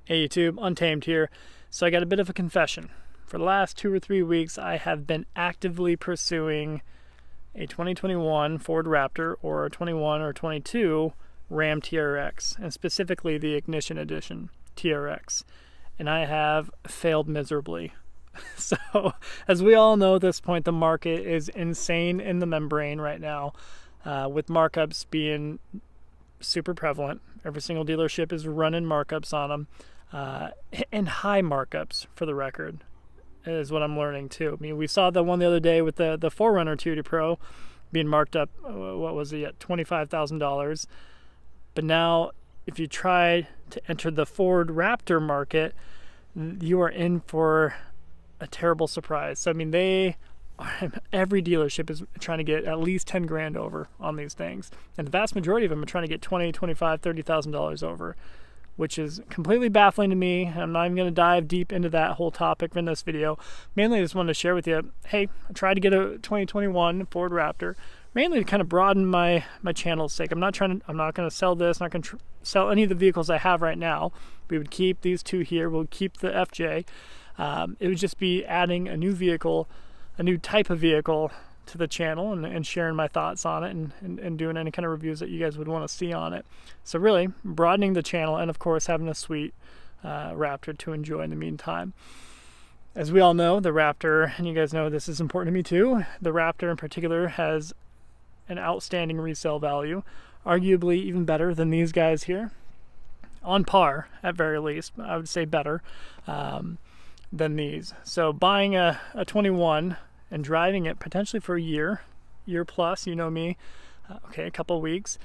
Hey YouTube, Untamed here. So I got a bit of a confession. For the last 2 or 3 weeks, I have been actively pursuing a 2021 Ford Raptor or a 21 or 22 Ram TRX, and specifically the Ignition Edition TRX. And I have failed miserably. So, as we all know at this point, the market is insane in the membrane right now, with markups being super prevalent. Every single dealership is running markups on them, and high markups, for the record, is what I'm learning too. I mean, we saw the one the other day with the 4Runner TRD Pro being marked up, what was it, at $25,000. But now, if you try to enter the Ford Raptor market, you are in for a terrible surprise. So, I mean, every dealership is trying to get at least 10 grand over on these things, and the vast majority of them are trying to get $20, $25, $30,000 over, which is completely baffling to me. I'm not even going to dive deep into that whole topic in this video. Mainly, I just wanted to share with you, hey, I tried to get a 2021 Ford Raptor, mainly to kind of broaden my channel's sake. I'm not going to sell this, not going to sell any of the vehicles I have right now. We would keep these two here. We'll keep the FJ. It would just be adding a new vehicle, a new type of vehicle to the channel, and sharing my thoughts on it, and doing any kind of reviews that you guys would want to see on it. So really broadening the channel, and of course having a sweet Raptor to enjoy in the meantime. As we all know, the Raptor, and you guys know this is important to me too, the Raptor in particular has an outstanding resale value, arguably even better than these guys here, on par at very least. I would say better than these. So buying a 21 and driving it potentially for a year plus, you know me, a couple of weeks,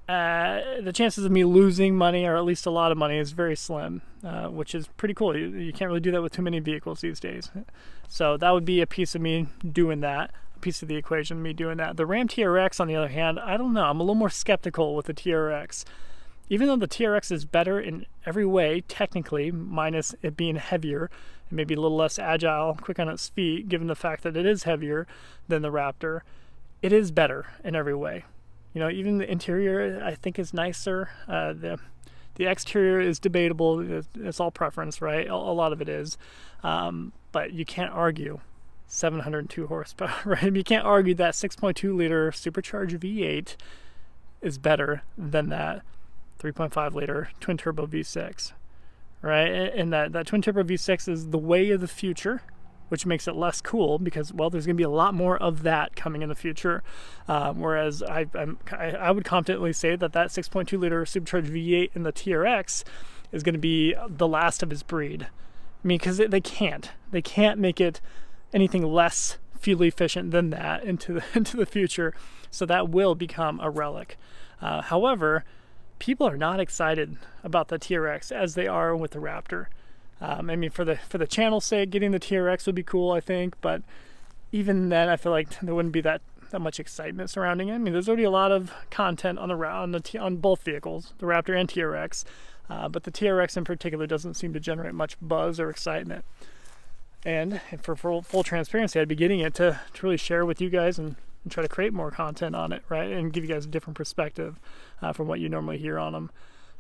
the chances of me losing money, or at least a lot of money, is very slim, which is pretty cool. You can't really do that with too many vehicles these days. So that would be a piece of me doing that, a piece of the equation, me doing that. The Ram TRX, on the other hand, I don't know. I'm a little more skeptical with the TRX. Even though the TRX is better in every way, technically, minus it being heavier and maybe a little less agile, quick on its feet, given the fact that it is heavier than the Raptor, it is better in every way. You know, even the interior, I think, is nicer. The exterior is debatable. It's all preference, right? A lot of it is. But you can't argue 702 horsepower, right? You can't argue that 6.2 liter supercharged V8 is better than that 3.5 liter twin turbo V6, right? And that twin turbo V6 is the way of the future, which makes it less cool because, well, there's going to be a lot more of that coming in the future. Whereas I would confidently say that 6.2 liter supercharged V8 in the TRX is going to be the last of its breed. I mean, because they can't make it anything less fuel efficient than that into the future. So that will become a relic. However, people are not excited about the TRX as they are with the Raptor. I mean, for the channel's sake, getting the TRX would be cool, I think, but even then, I feel like there wouldn't be that much excitement surrounding it. I mean, there's already a lot of content on both vehicles, the Raptor and TRX, but the TRX in particular doesn't seem to generate much buzz or excitement. And for full transparency, I'd be getting it to really share with you guys and try to create more content on it, right? And give you guys a different perspective from what you normally hear on them.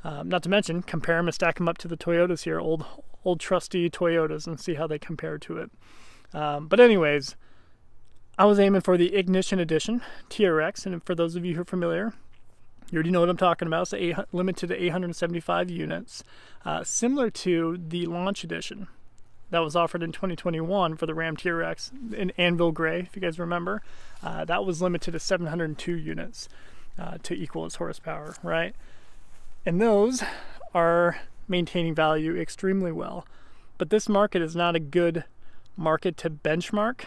Not to mention, compare them and stack them up to the Toyotas here, old trusty Toyotas, and see how they compare to it. But anyways, I was aiming for the Ignition Edition TRX, and for those of you who are familiar, you already know what I'm talking about. It's limited to 875 units, similar to the Launch Edition that was offered in 2021 for the Ram TRX in Anvil Gray, if you guys remember. That was limited to 702 units to equal its horsepower, right? And those are maintaining value extremely well. But this market is not a good market to benchmark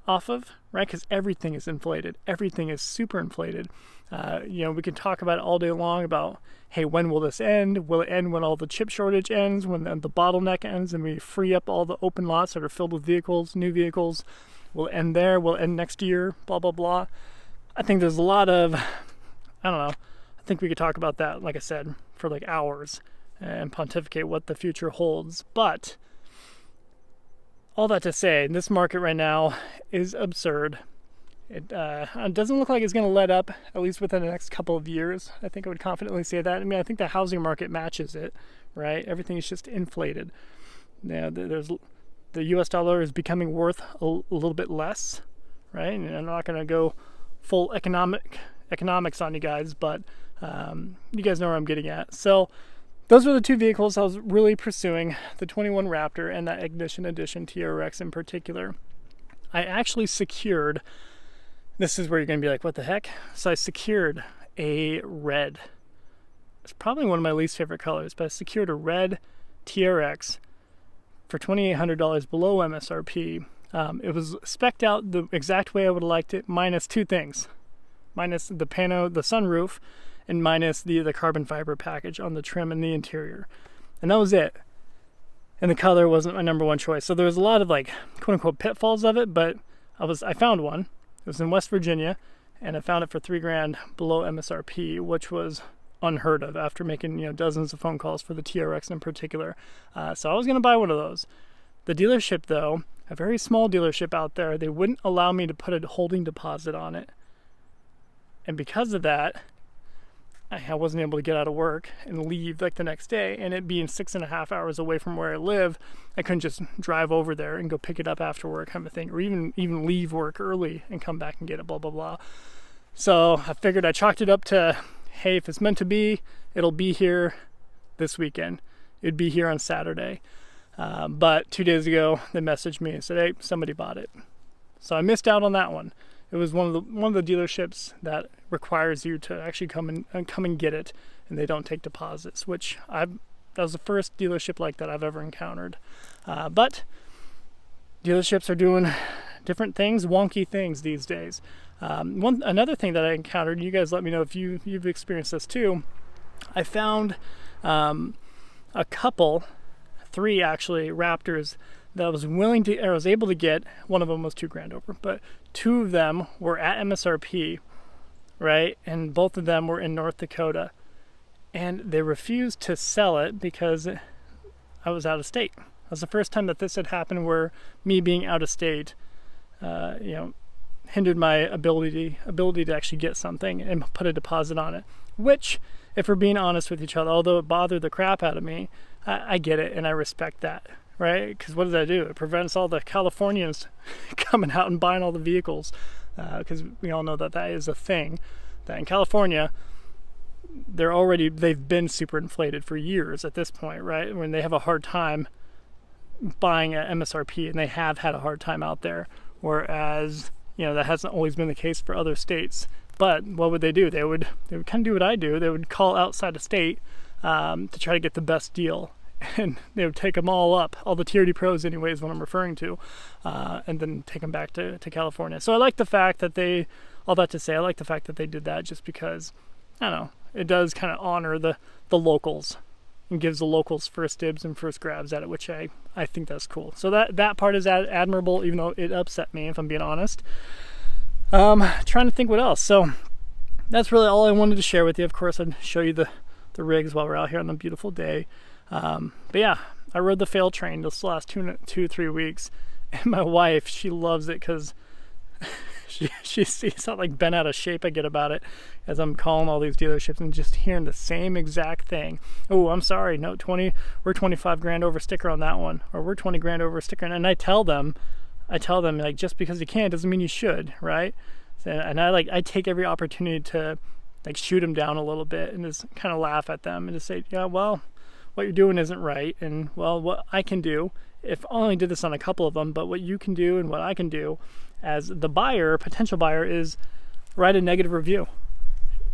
off of, right? Because everything is inflated. Everything is super inflated. We can talk about it all day long about, hey, when will this end? Will it end when all the chip shortage ends, when the bottleneck ends, and we free up all the open lots that are filled with vehicles, new vehicles? Will it end there? Will it end next year? Blah, blah, blah. I think there's a lot of, I don't know. I think we could talk about that, like I said, for like hours and pontificate what the future holds. But all that to say, this market right now is absurd. It doesn't look like it's going to let up, at least within the next couple of years. I think I would confidently say that. I mean, I think the housing market matches it, right? Everything is just inflated. Now, the US dollar is becoming worth a little bit less, right? And I'm not going to go full economics on you guys, but you guys know where I'm getting at. So those were the two vehicles I was really pursuing, the 21 Raptor and that Ignition Edition TRX in particular. I actually secured, this is where you're going to be like, what the heck? So I secured a red. It's probably one of my least favorite colors, but I secured a red TRX for $2,800 below MSRP. It was spec'd out the exact way I would have liked it, minus two things. Minus the sunroof, and minus the carbon fiber package on the trim and the interior. And that was it. And the color wasn't my number one choice. So there was a lot of like quote unquote pitfalls of it, but I found one. It was in West Virginia, and I found it for $3,000 below MSRP, which was unheard of after making dozens of phone calls for the TRX in particular. So I was going to buy one of those. The dealership, though, a very small dealership out there, they wouldn't allow me to put a holding deposit on it. And because of that, I wasn't able to get out of work and leave like the next day. And it being 6.5 hours away from where I live, I couldn't just drive over there and go pick it up after work kind of thing, or even leave work early and come back and get it, blah, blah, blah. So I figured I chalked it up to, hey, if it's meant to be, it'll be here this weekend. It'd be here on Saturday. But 2 days ago, they messaged me and said, hey, somebody bought it. So I missed out on that one. It was one of the dealerships that requires you to actually come and get it, and they don't take deposits, which that was the first dealership like that I've ever encountered. But dealerships are doing different things, wonky things these days. Another thing that I encountered, you guys let me know if you've experienced this too. I found a couple, 3 actually, Raptors that I was able to get. One of them was $2,000 over, but 2 of them were at MSRP, right? And both of them were in North Dakota, and they refused to sell it because I was out of state. That was the first time that this had happened, where me being out of state, hindered my ability to actually get something and put a deposit on it. Which, if we're being honest with each other, although it bothered the crap out of me, I get it and I respect that. Right? Because what does that do? It prevents all the Californians coming out and buying all the vehicles. Because we all know that is a thing. That in California, they've been super inflated for years at this point, right? When they have a hard time buying at MSRP, and they have had a hard time out there. Whereas, that hasn't always been the case for other states. But what would they do? They would kind of do what I do. They would call outside of state to try to get the best deal. And they would take them all up, all the TRD Pros anyways, what I'm referring to, and then take them back to California. So I like the fact that I like the fact that they did that, just because, I don't know, it does kind of honor the locals and gives the locals first dibs and first grabs at it, which I think that's cool. So that part is admirable, even though it upset me, if I'm being honest. Trying to think what else. So that's really all I wanted to share with you. Of course, I'd show you the rigs while we're out here on a beautiful day. But yeah, I rode the fail train this last 2-3 weeks, and my wife, she loves it because she sees how like bent out of shape I get about it as I'm calling all these dealerships and just hearing the same exact thing. Oh, I'm sorry, no, we're $25,000 over sticker on that one, or we're $20,000 over sticker. And I tell them like, just because you can doesn't mean you should, right? And I take every opportunity to like shoot them down a little bit and just kind of laugh at them and just say, yeah, well, what you're doing isn't right, and well, what I can do, if I only did this on a couple of them, but what you can do and what I can do as the potential buyer, is write a negative review.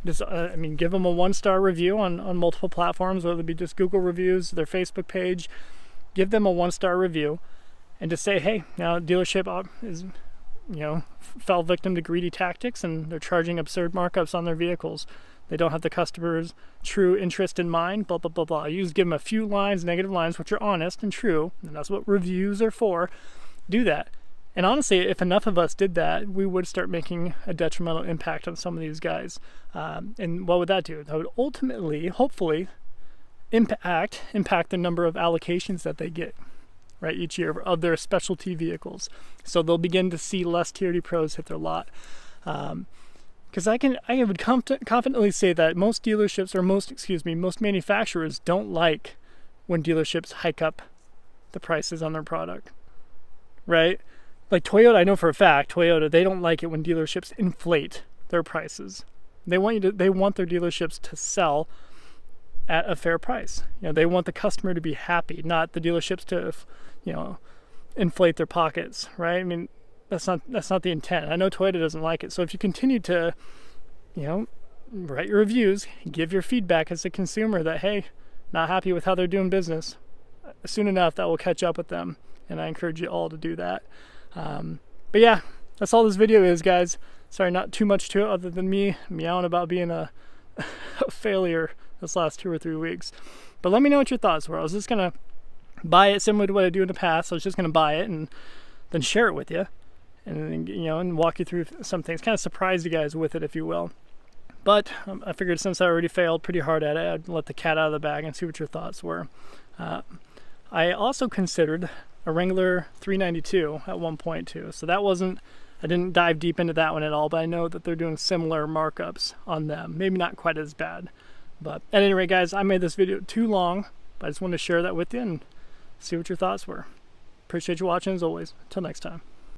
Just, give them a 1-star review on multiple platforms, whether it be just Google reviews, their Facebook page. Give them a 1-star review, and just say, hey, now dealership is, fell victim to greedy tactics, and they're charging absurd markups on their vehicles. They don't have the customer's true interest in mind, blah, blah, blah, blah. You just give them a few lines, negative lines, which are honest and true, and that's what reviews are for. Do that. And honestly, if enough of us did that, we would start making a detrimental impact on some of these guys. And what would that do? That would ultimately, hopefully, impact the number of allocations that they get, right, each year of their specialty vehicles. So they'll begin to see less TRD Pros hit their lot. Because I would confidently say that most dealerships, or most manufacturers don't like when dealerships hike up the prices on their product, right? Like Toyota, I know for a fact, Toyota, they don't like it when dealerships inflate their prices. They want their dealerships to sell at a fair price. You know, they want the customer to be happy, not the dealerships to, you know, inflate their pockets, right? I mean, that's not the intent. I know Toyota doesn't like it. So if you continue to, you know, write your reviews, give your feedback as a consumer that, hey, not happy with how they're doing business, soon enough that will catch up with them. And I encourage you all to do that. But yeah, that's all this video is, guys. Sorry, not too much to it other than me meowing about being a failure this last 2 or 3 weeks. But let me know what your thoughts were. I was just gonna buy it similar to what I do in the past. I was just gonna buy it and then share it with you, and you know, and walk you through some things, kind of surprise you guys with it, if you will. But I figured since I already failed pretty hard at it, I'd let the cat out of the bag and see what your thoughts were. I also considered a Wrangler 392 at one point too. So that wasn't, I didn't dive deep into that one at all, but I know that they're doing similar markups on them. Maybe not quite as bad. But at any rate, guys, I made this video too long, but I just wanted to share that with you and see what your thoughts were. Appreciate you watching as always. Until next time.